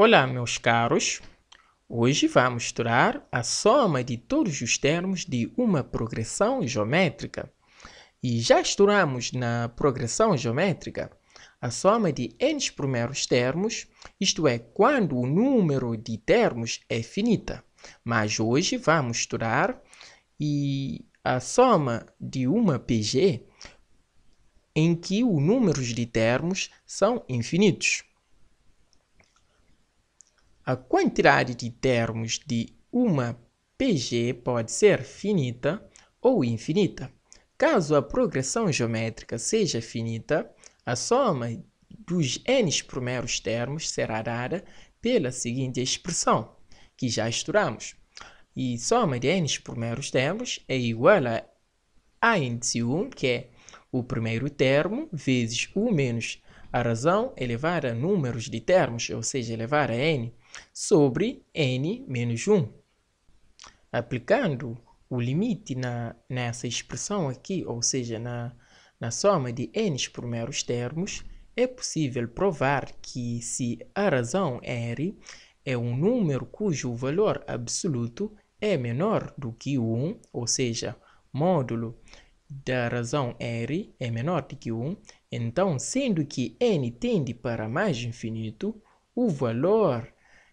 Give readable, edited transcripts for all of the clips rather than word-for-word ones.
Olá, meus caros! Hoje vamos estudar a soma de todos os termos de uma progressão geométrica. E já estudamos na progressão geométrica a soma de n primeiros termos, isto é, quando o número de termos é finita. Mas hoje vamos estudar a soma de uma PG em que os números de termos são infinitos. A quantidade de termos de uma PG pode ser finita ou infinita. Caso a progressão geométrica seja finita, a soma dos n primeiros termos será dada pela seguinte expressão, que já estudamos. E soma de n primeiros termos é igual a índice 1, que é o primeiro termo, vezes 1 menos a razão elevada a números de termos, ou seja, elevada a n, sobre n menos 1. Aplicando o limite nessa expressão aqui, ou seja, na soma de n primeiros termos, é possível provar que se a razão r é um número cujo valor absoluto é menor do que 1, ou seja, módulo da razão r é menor do que 1, então, sendo que n tende para mais infinito, o valor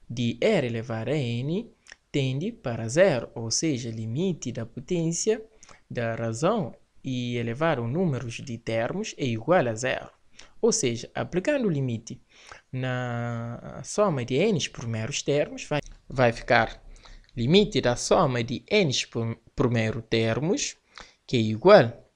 de r elevado a n tende para zero, ou seja, limite da potência da razão e elevado a números de termos é igual a zero. Ou seja, aplicando o limite na soma de n primeiros termos, vai ficar limite da soma de n primeiros termos, que é igual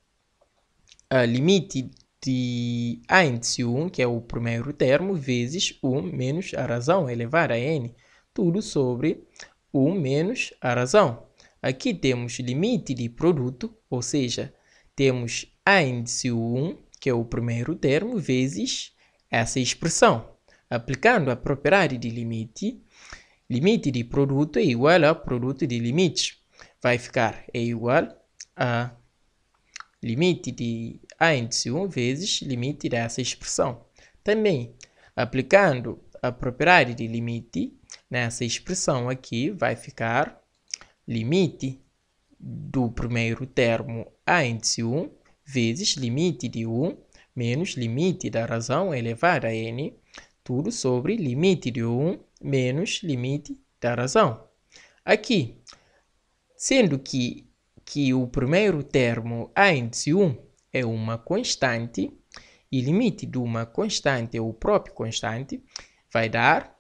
a limite de a índice 1, que é o primeiro termo, vezes 1 menos a razão elevada a n, tudo sobre 1 menos a razão. Aqui temos limite de produto, ou seja, temos a índice 1, que é o primeiro termo, vezes essa expressão. Aplicando a propriedade de limite, limite de produto é igual a produto de limites. Vai ficar igual a limite de a índice 1 vezes limite dessa expressão. Também, aplicando a propriedade de limite nessa expressão aqui, vai ficar limite do primeiro termo a índice 1 vezes limite de 1 menos limite da razão elevada a n, tudo sobre limite de 1 menos limite da razão. Aqui, sendo que o primeiro termo a índice 1 é uma constante e limite de uma constante é o próprio constante, vai dar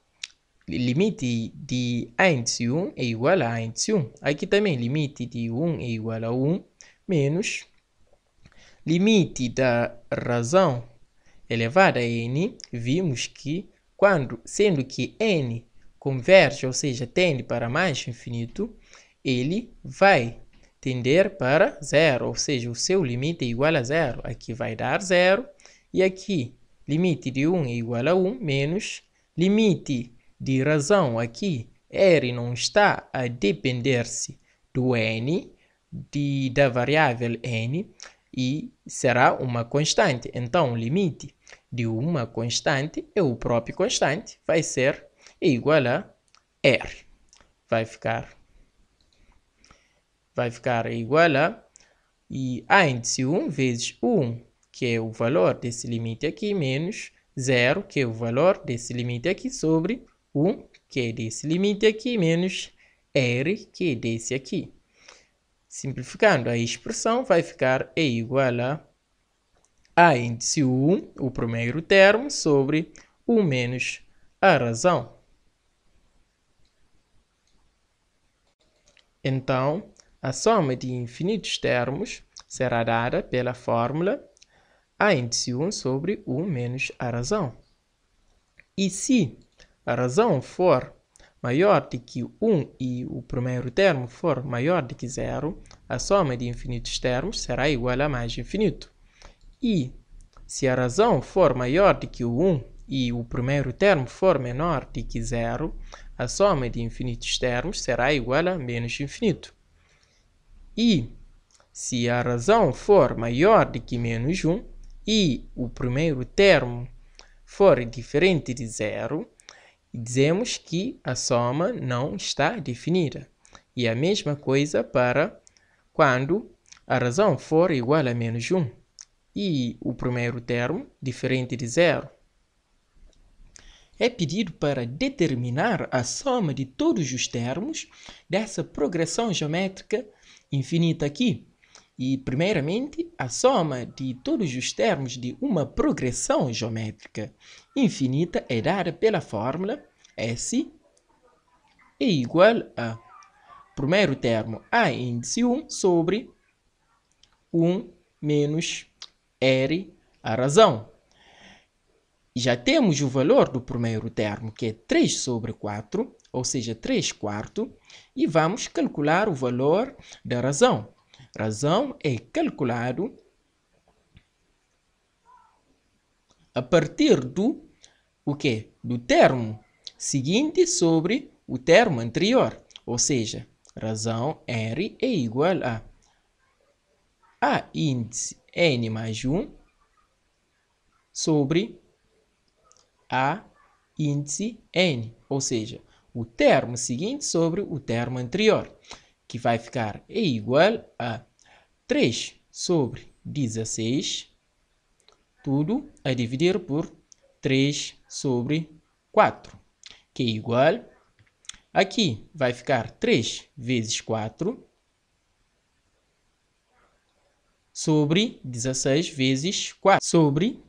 limite de a índice 1 é igual a índice 1. Aqui também limite de 1 é igual a 1 menos limite da razão elevada a n. Vimos que sendo que n converge, ou seja, tende para mais infinito, ele vai tender para zero, ou seja, o seu limite é igual a zero. Aqui vai dar zero, e aqui limite de 1 é igual a 1, menos limite de razão aqui, r não está a depender-se do n, da variável n, e será uma constante. Então, o limite de uma constante é o próprio constante, vai ser igual a r. Vai ficar igual a índice 1 vezes 1, que é o valor desse limite aqui, menos 0, que é o valor desse limite aqui, sobre 1, que é desse limite aqui, menos r, que é desse aqui. Simplificando a expressão, vai ficar igual a índice 1, o primeiro termo, sobre 1 menos a razão. Então, a soma de infinitos termos será dada pela fórmula a índice 1 sobre 1 menos a razão. E se a razão for maior do que 1 e o primeiro termo for maior do que 0, a soma de infinitos termos será igual a mais infinito. E se a razão for maior do que 1 e o primeiro termo for menor do que 0, a soma de infinitos termos será igual a menos infinito. E se a razão for maior do que menos 1 e o primeiro termo for diferente de 0, e dizemos que a soma não está definida. E a mesma coisa para quando a razão for igual a menos 1 e o primeiro termo diferente de zero. É pedido para determinar a soma de todos os termos dessa progressão geométrica infinita aqui. E, primeiramente, a soma de todos os termos de uma progressão geométrica infinita é dada pela fórmula S é igual a primeiro termo A índice 1 sobre 1 menos R a razão. Já temos o valor do primeiro termo, que é 3 sobre 4, ou seja, 3 quartos, e vamos calcular o valor da razão. Razão é calculado a partir do do termo seguinte sobre o termo anterior. Ou seja, razão R é igual a índice N mais 1 sobre A índice N. Ou seja, o termo seguinte sobre o termo anterior, que vai ficar igual a 3 sobre 16, tudo a dividir por 3 sobre 4, que é igual, aqui vai ficar 3 vezes 4, sobre 16 vezes 4, sobre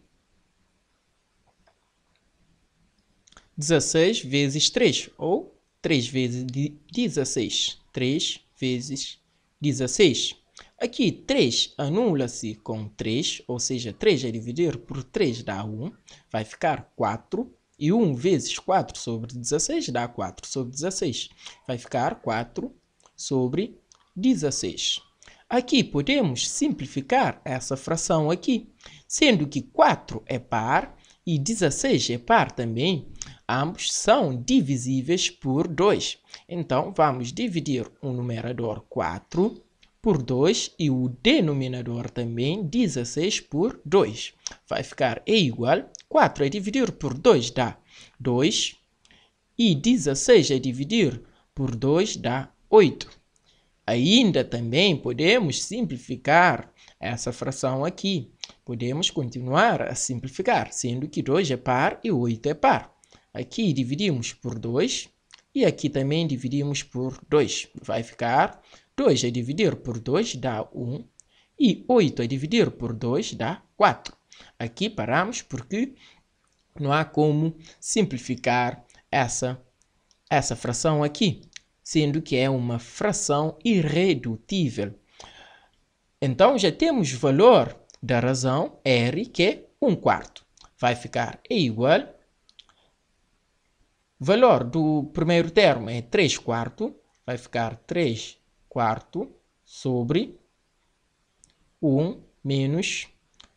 16 vezes 3, ou 3 vezes 16. 3 vezes 16. Aqui, 3 anula-se com 3, ou seja, 3 a dividir por 3 dá 1. Vai ficar 4. E 1 vezes 4 sobre 16 dá 4 sobre 16. Vai ficar 4 sobre 16. Aqui podemos simplificar essa fração aqui, sendo que 4 é par e 16 é par também. Ambos são divisíveis por 2. Então, vamos dividir o numerador 4 por 2 e o denominador também 16 por 2. Vai ficar igual, 4 a dividir por 2 dá 2 e 16 a dividir por 2 dá 8. Ainda também podemos simplificar essa fração aqui. Podemos continuar a simplificar, sendo que 2 é par e 8 é par. Aqui dividimos por 2 e aqui também dividimos por 2. Vai ficar 2 a dividir por 2 dá 1 e 8 a dividir por 2 dá 4. Aqui paramos porque não há como simplificar essa fração aqui, sendo que é uma fração irredutível. Então, já temos o valor da razão R, que é 1 quarto. Vai ficar igual. O valor do primeiro termo é 3 quartos. Vai ficar 3 quartos sobre 1 menos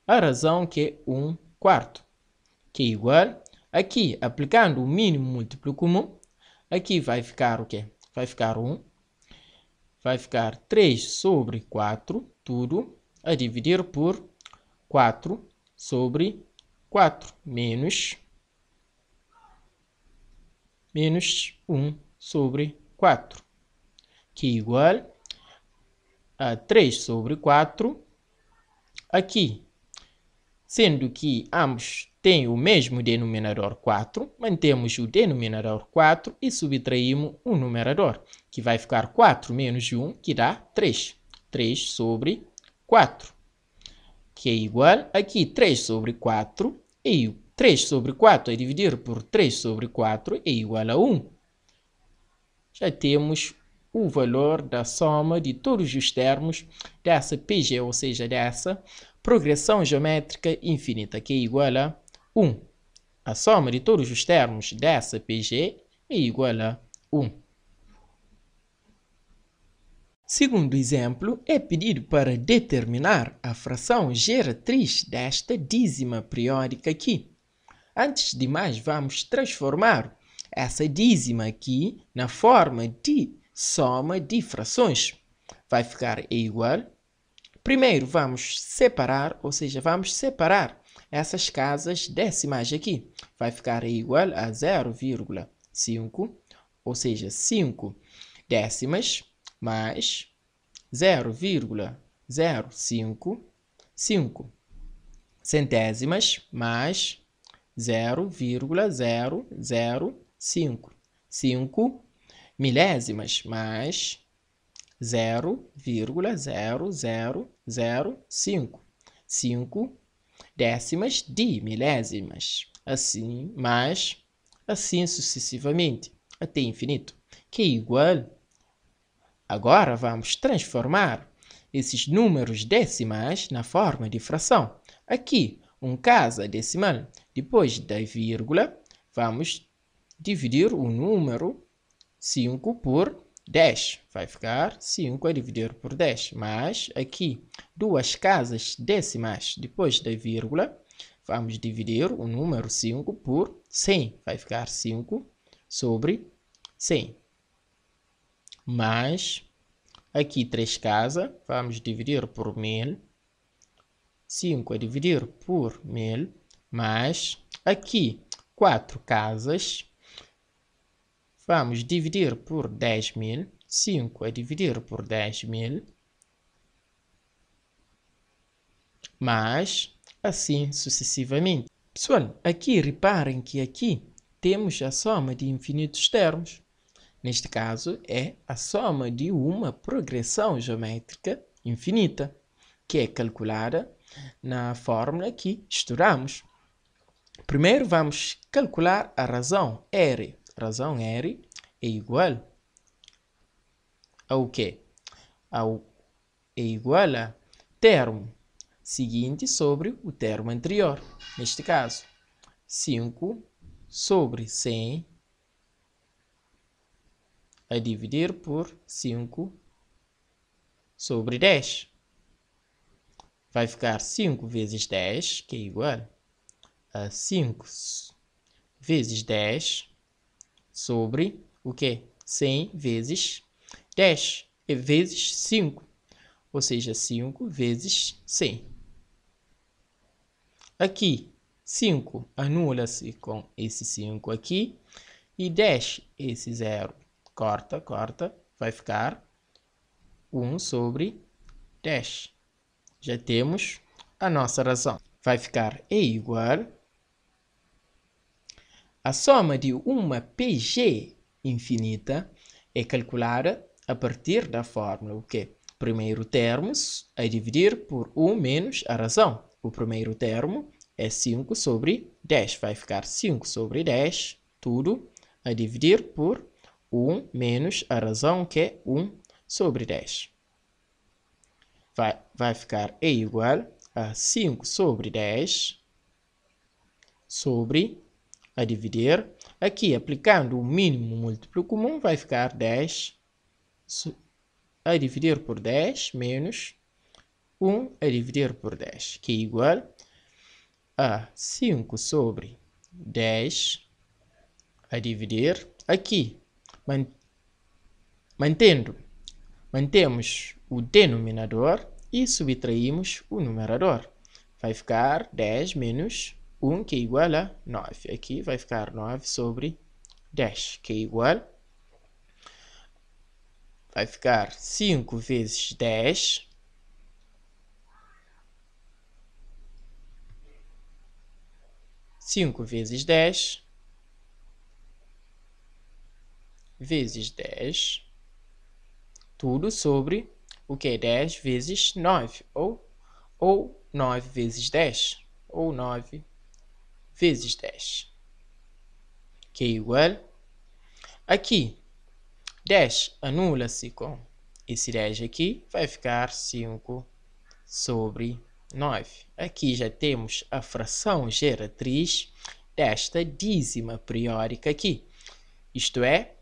a razão, que é 1 quarto. Que é igual. Aqui, aplicando o mínimo múltiplo comum, aqui vai ficar o quê? Vai ficar 1. Vai ficar 3 sobre 4, tudo a dividir por 4 sobre 4, menos 1 sobre 4, que é igual a 3 sobre 4. Aqui, sendo que ambos têm o mesmo denominador 4, mantemos o denominador 4 e subtraímos o numerador, que vai ficar 4 menos 1, que dá 3. 3 sobre 4, que é igual, aqui 3 sobre 4, e 3 sobre 4 a dividir por 3 sobre 4 é igual a 1. Já temos o valor da soma de todos os termos dessa PG, ou seja, dessa progressão geométrica infinita, que é igual a 1. A soma de todos os termos dessa PG é igual a 1. Segundo exemplo, é pedido para determinar a fração geratriz desta dízima periódica aqui. Antes de mais, vamos transformar essa dízima aqui na forma de soma de frações. Vai ficar igual. Primeiro vamos separar, ou seja, vamos separar essas casas decimais aqui. Vai ficar igual a 0,1 5, ou seja, 5 décimas mais 0,05, 5 centésimas mais 0,005, 5 milésimas mais 0,0005, 5 décimas de milésimas, assim, mais assim sucessivamente, até infinito, que é igual. Agora vamos transformar esses números decimais na forma de fração. Aqui, casa decimal, depois da vírgula, vamos dividir o número 5 por 10. Vai ficar 5 a dividir por 10. Mas aqui, duas casas decimais depois da vírgula, vamos dividir o número 5 por 100. Vai ficar 5 sobre 100. Mais aqui 3 casas, vamos dividir por 1000. 5 a dividir por 1000, mais aqui 4 casas, vamos dividir por 10.000, 5 a dividir por 10.000, mas assim sucessivamente. Pessoal, aqui reparem que aqui temos a soma de infinitos termos. Neste caso, é a soma de uma progressão geométrica infinita, que é calculada na fórmula que estudamos. Primeiro vamos calcular a razão R. Razão R é igual ao quê? É igual a termo seguinte sobre o termo anterior. Neste caso, 5 sobre 100 a dividir por 5 sobre 10. Vai ficar 5 vezes 10, que é igual a 5 vezes 10 sobre o quê? 100 vezes 10, vezes 5, ou seja, 5 vezes 100. Aqui, 5 anula-se com esse 5 aqui, e 10, esse 0, corta, vai ficar 1 sobre 10. Já temos a nossa razão. Vai ficar igual a soma de uma PG infinita é calculada a partir da fórmula, o quê? Primeiro termo a dividir por 1 menos a razão. O primeiro termo é 5 sobre 10. Vai ficar 5 sobre 10, tudo a dividir por 1 menos a razão, que é 1 sobre 10. Vai ficar igual a 5 sobre 10 sobre a dividir. Aqui, aplicando o mínimo múltiplo comum, vai ficar 10 a dividir por 10 menos 1 a dividir por 10, que é igual a 5 sobre 10 a dividir. Aqui, mantemos o denominador e subtraímos o numerador. Vai ficar 10 menos 1, que é igual a 9. Aqui vai ficar 9 sobre 10, que é igual. Vai ficar 5 vezes 10. 5 vezes 10 vezes 10, tudo sobre o que é 10 vezes 9, ou 9 vezes 10, ou 9 vezes 10, que é igual. Aqui, 10 anula-se com esse 10 aqui, vai ficar 5 sobre 9. Aqui já temos a fração geratriz desta dízima periódica aqui. Isto é,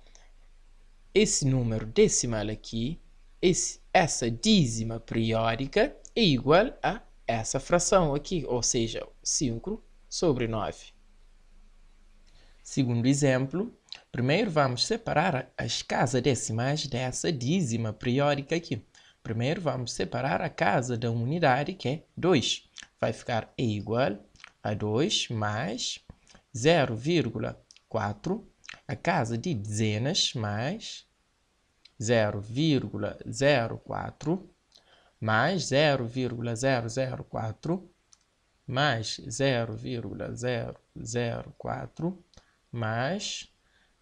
esse número decimal aqui, essa dízima periódica é igual a essa fração aqui, ou seja, 5 sobre 9. Segundo exemplo, primeiro vamos separar as casas decimais dessa dízima periódica aqui. Primeiro vamos separar a casa da unidade, que é 2. Vai ficar igual a 2 mais 0,4 a casa de dezenas mais 0,04 mais 0,004 mais 0,004 mais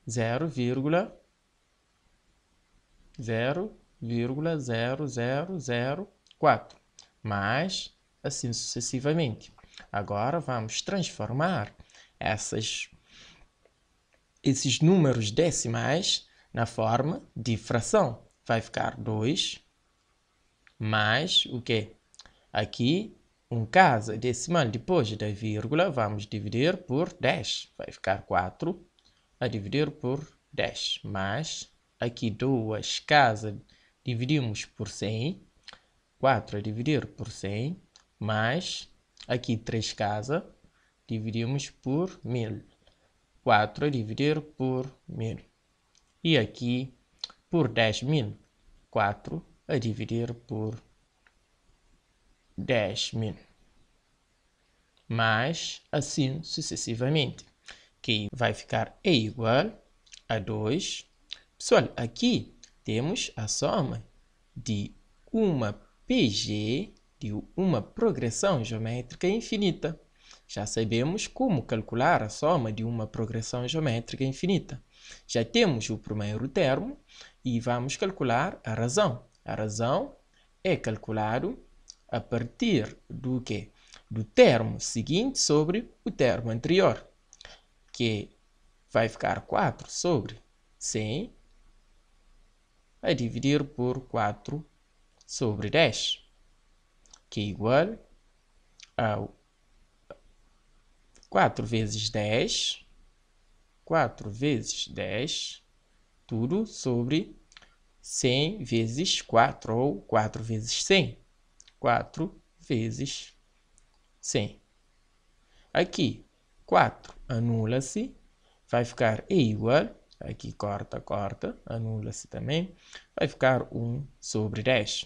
0,0004 mais assim sucessivamente. Agora vamos transformar esses números decimais na forma de fração. Vai ficar 2 mais o quê? Aqui, casa decimal depois da vírgula, vamos dividir por 10. Vai ficar 4 a dividir por 10. Mais aqui 2 casas dividimos por 100. 4 a dividir por 100. Mais aqui 3 casas dividimos por 1000. 4 a dividir por 1000. E aqui por 10.000. 4 a dividir por 10.000. Mas assim sucessivamente. Que vai ficar igual a 2. Pessoal, aqui temos a soma de uma PG, de uma progressão geométrica infinita. Já sabemos como calcular a soma de uma progressão geométrica infinita. Já temos o primeiro termo e vamos calcular a razão. A razão é calculado a partir do quê? Do termo seguinte sobre o termo anterior, que vai ficar 4 sobre 100 a dividir por 4 sobre 10, que é igual a 4 vezes 10, 4 vezes 10, tudo sobre 100 vezes 4, ou 4 vezes 100. 4 vezes 100. Aqui, 4 anula-se, vai ficar igual, aqui corta, anula-se também, vai ficar 1 sobre 10.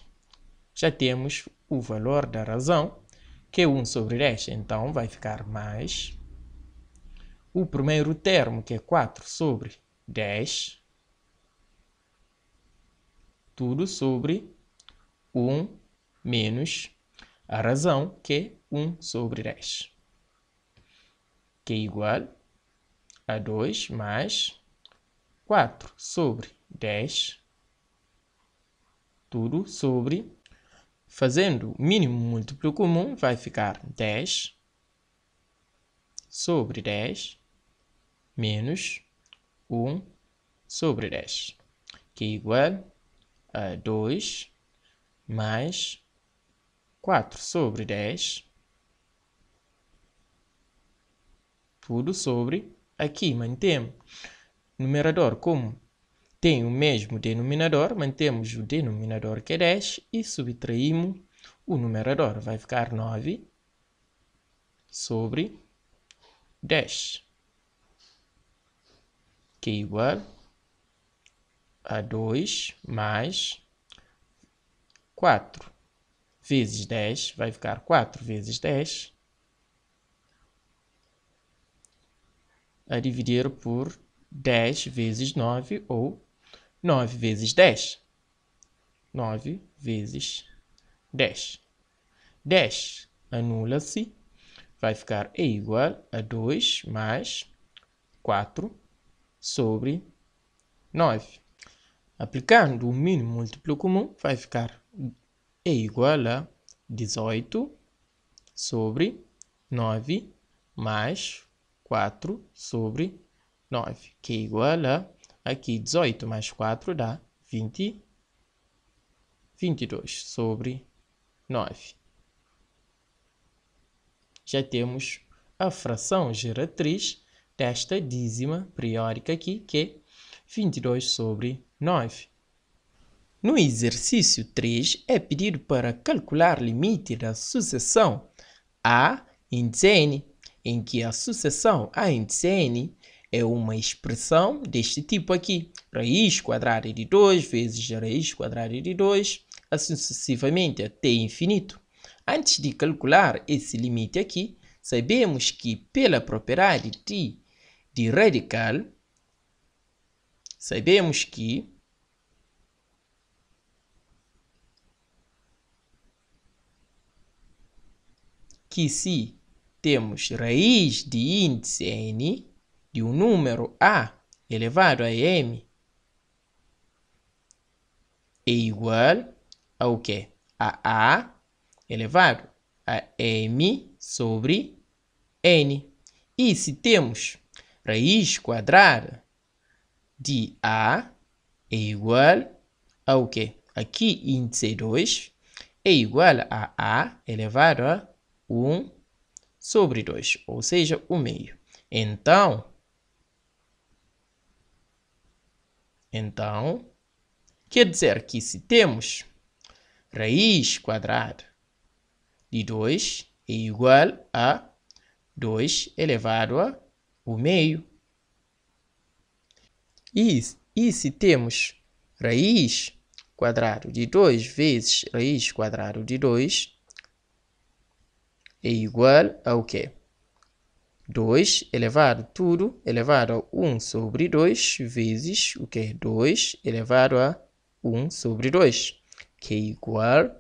Já temos o valor da razão, que é 1 sobre 10, então vai ficar mais o primeiro termo, que é 4 sobre 10, tudo sobre 1 menos a razão, que é 1 sobre 10, que é igual a 2 mais 4 sobre 10, tudo sobre, fazendo o mínimo múltiplo comum, vai ficar 10 sobre 10 menos 1 sobre 10, que é igual a 2 mais 4 sobre 10, tudo sobre, aqui mantemos o numerador como tem o mesmo denominador, mantemos o denominador que é 10 e subtraímos o numerador, vai ficar 9 sobre 10, que é igual a 2 mais 4 vezes 10, vai ficar 4 vezes 10, a dividir por 10 vezes 9, ou 9 vezes 10. 9 vezes 10. 10 anula-se, vai ficar igual a 2 mais 4 sobre 9. Aplicando o mínimo múltiplo comum, vai ficar igual a 18 sobre 9 mais 4 sobre 9, que é igual a, aqui 18 mais 4 dá 22 sobre 9. Já temos a fração geratriz desta dízima periódica aqui, que é 22 sobre 9. No exercício 3, é pedido para calcular o limite da sucessão A índice N, em que a sucessão A índice N é uma expressão deste tipo aqui, raiz quadrada de 2 vezes raiz quadrada de 2, assim sucessivamente até infinito. Antes de calcular esse limite aqui, sabemos que pela propriedade de radical, sabemos que se temos raiz de índice n de um número a elevado a m é igual ao quê? A elevado a m sobre n. E se temos raiz quadrada de a é igual ao quê? Aqui índice 2 é igual a elevado a 1 sobre 2, ou seja, o meio. Então, quer dizer que se temos raiz quadrada de 2 é igual a 2 elevado a o meio. E se temos raiz quadrada de 2 vezes raiz quadrada de 2 é igual ao quê? 2 elevado tudo elevado a 1 sobre 2 vezes o quê? 2 elevado a 1 sobre 2, que é igual.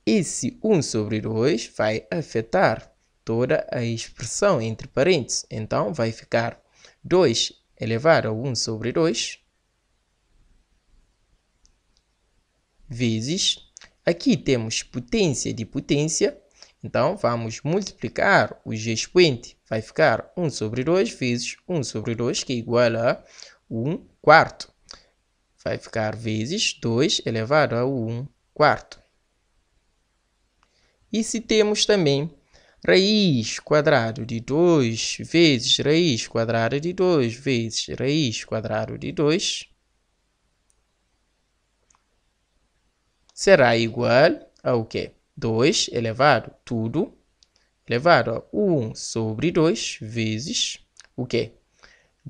Esse 1 sobre 2 vai afetar toda a expressão entre parênteses. Então, vai ficar 2 elevado a 1 sobre 2 vezes. Aqui temos potência de potência. Então, vamos multiplicar o expoente. Vai ficar 1 sobre 2 vezes 1 sobre 2, que é igual a 1 quarto. Vai ficar vezes 2 elevado a 1 quarto. E se temos também raiz quadrada de 2 vezes raiz quadrada de 2 vezes raiz quadrada de 2, será igual ao quê? 2 elevado tudo elevado a 1 sobre 2 vezes o quê?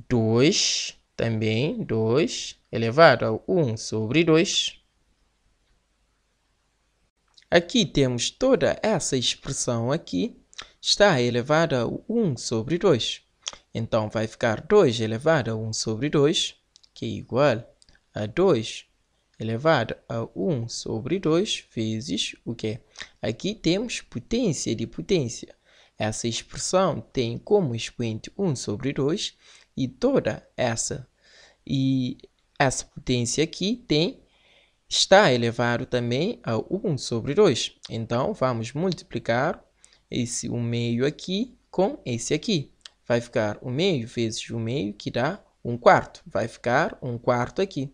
2 também, 2 elevado a 1 sobre 2. Aqui temos toda essa expressão aqui está elevada a 1 sobre 2. Então, vai ficar 2 elevado a 1 sobre 2, que é igual a 2 elevado a 1 sobre 2 vezes o quê? Aqui temos potência de potência. Essa expressão tem como expoente 1 sobre 2 e toda essa potência aqui está elevado também a 1 sobre 2. Então, vamos multiplicar esse 1 meio aqui com esse aqui. Vai ficar 1 meio vezes 1 meio, que dá 1 quarto. Vai ficar 1 quarto aqui.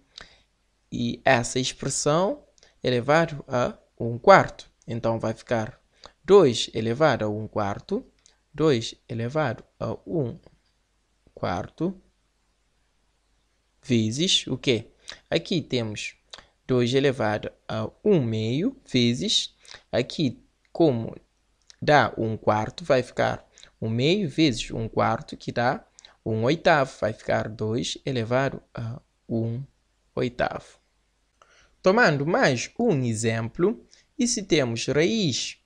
E essa expressão elevado a 1 quarto. Então, vai ficar 2 elevado a 1 quarto. 2 elevado a 1 quarto vezes o quê? Aqui temos 2 elevado a 1 meio vezes, aqui como dá 1 quarto, vai ficar 1 meio vezes 1 quarto, que dá 1 oitavo. Vai ficar 2 elevado a 1 oitavo. Tomando mais um exemplo, e se temos raiz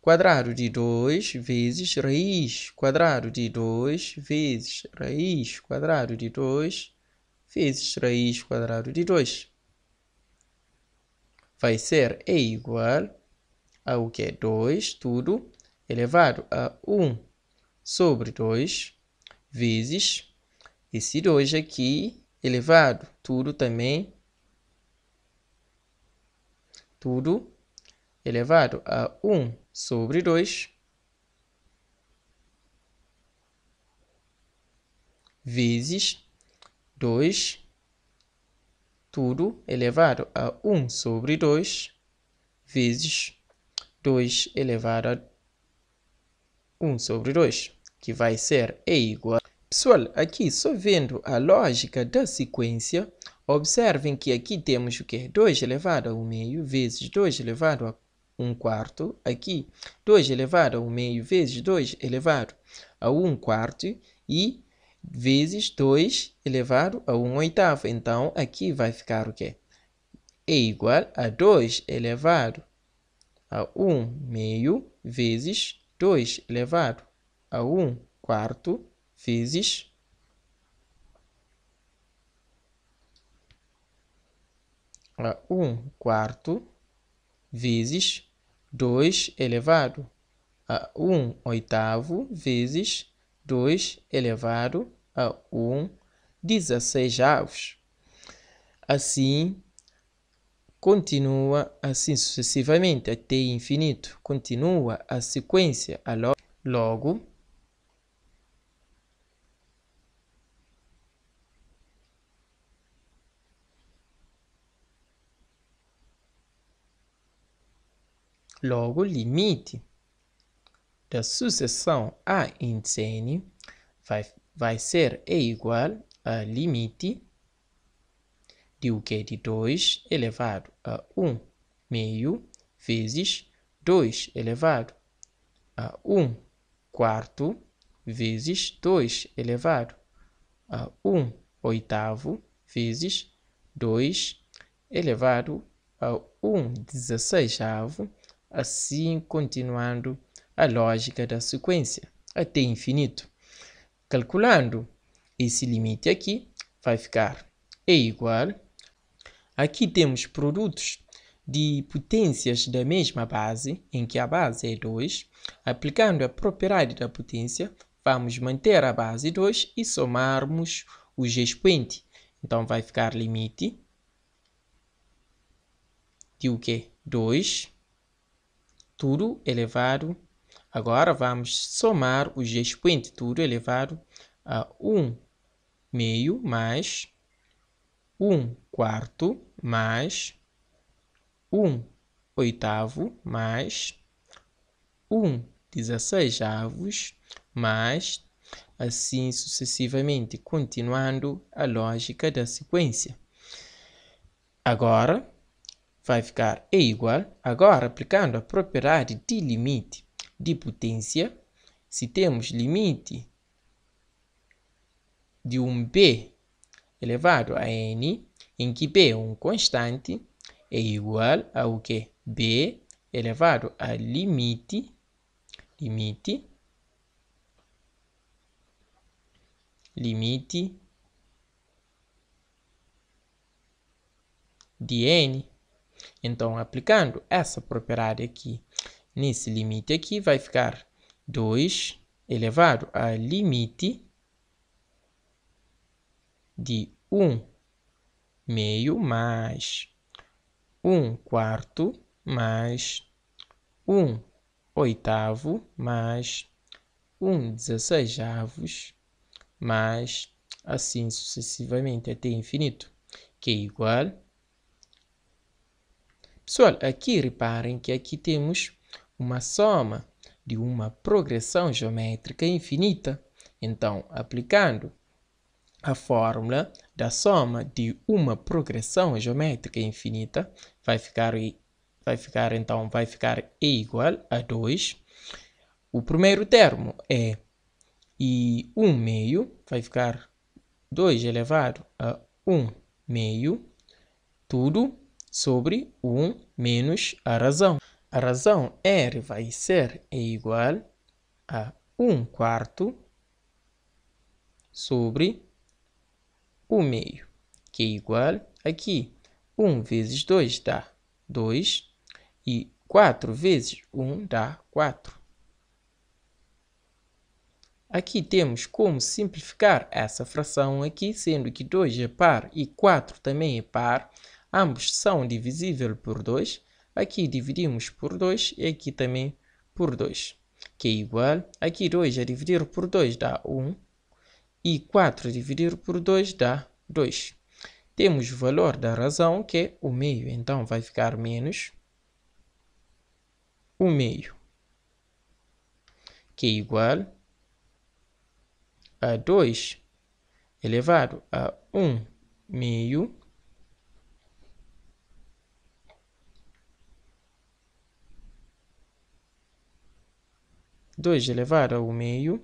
quadrado de 2 vezes raiz quadrado de 2 vezes raiz quadrado de 2 vezes raiz quadrado de 2. Vai ser igual ao que? 2, tudo, elevado a 1 sobre 2, vezes esse 2 aqui, elevado, tudo também, tudo, elevado a 1 sobre 2, vezes 2, tudo, elevado a 1 sobre 2, vezes 2 elevado a 1 sobre 2, que vai ser igual. Pessoal, aqui só vendo a lógica da sequência, observem que aqui temos o quê? 2 elevado a 1 meio vezes 2 elevado a 1 quarto. Aqui, 2 elevado a 1 meio vezes 2 elevado a 1 quarto e vezes 2 elevado a 1 oitavo. Então, aqui vai ficar o quê? É igual a 2 elevado a 1 meio vezes 2 elevado a 1 quarto vezes a 1/4 vezes 2 elevado a 1/8 vezes 2 elevado a 1/16. Assim, continua assim sucessivamente até infinito. Continua a sequência. Logo, limite da sucessão a índice n vai ser igual a limite de o quê? De 2 elevado a 1/2 vezes 2 elevado a 1/4 vezes 2 elevado a 1/8 vezes 2 elevado a 1/16, assim continuando a lógica da sequência até infinito. Calculando esse limite aqui, vai ficar igual. Aqui temos produtos de potências da mesma base, em que a base é 2. Aplicando a propriedade da potência, vamos manter a base 2 e somarmos os expoentes. Então, vai ficar limite de o quê? 2, tudo elevado. Agora, vamos somar os expoentes, tudo elevado a 1/2 mais 1/4 mais 1/8 mais 1/16 mais assim sucessivamente, continuando a lógica da sequência. Agora, vai ficar igual. Agora, aplicando a propriedade de limite de potência, se temos limite de um b elevado a n, em que b é um constante, é igual ao que? B elevado a limite de n. Então, aplicando essa propriedade aqui, nesse limite aqui, vai ficar 2 elevado a limite de 1/2 mais 1/4 mais 1/8 mais 1/16 mais assim sucessivamente até infinito, que é igual. Pessoal, aqui reparem que aqui temos uma soma de uma progressão geométrica infinita. Então, aplicando a fórmula da soma de uma progressão geométrica infinita, vai ficar igual a 2. O primeiro termo é 1/2, vai ficar 2 elevado a 1/2, tudo sobre 1 menos a razão. A razão R vai ser igual a 1/4 sobre 1/2, que é igual aqui. 1 vezes 2 dá 2 e 4 vezes 1 dá 4. Aqui temos como simplificar essa fração aqui, sendo que 2 é par e 4 também é par. Ambos são divisíveis por 2. Aqui dividimos por 2 e aqui também por 2. Que é igual. Aqui 2 a dividir por 2 dá 1. E 4 a dividir por 2 dá 2. Temos o valor da razão, que é 1/2. Então, vai ficar menos 1/2. Que é igual a 2 elevado a 1/2 2 elevado a 1/2.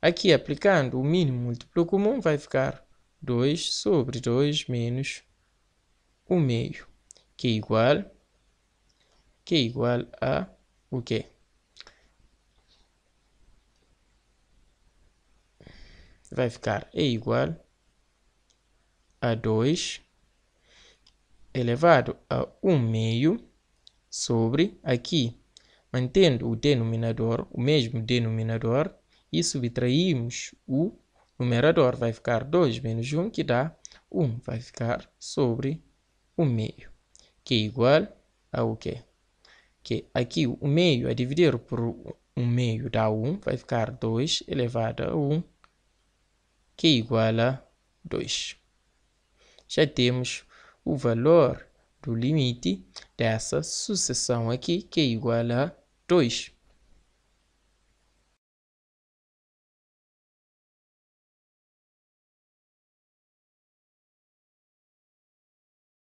Aqui, aplicando o mínimo múltiplo comum, vai ficar 2 sobre 2 menos 1/2, que é igual a o quê? Vai ficar igual a 2 elevado a 1 meio sobre aqui, mantendo o denominador, o mesmo denominador, e subtraímos o numerador. Vai ficar 2 menos 1, que dá 1. Vai ficar sobre 1 meio, que é igual a o quê? Que aqui o meio a dividir por 1 meio dá 1, vai ficar 2 elevado a 1, que é igual a 2. Já temos o valor do limite dessa sucessão aqui, que é igual a 2.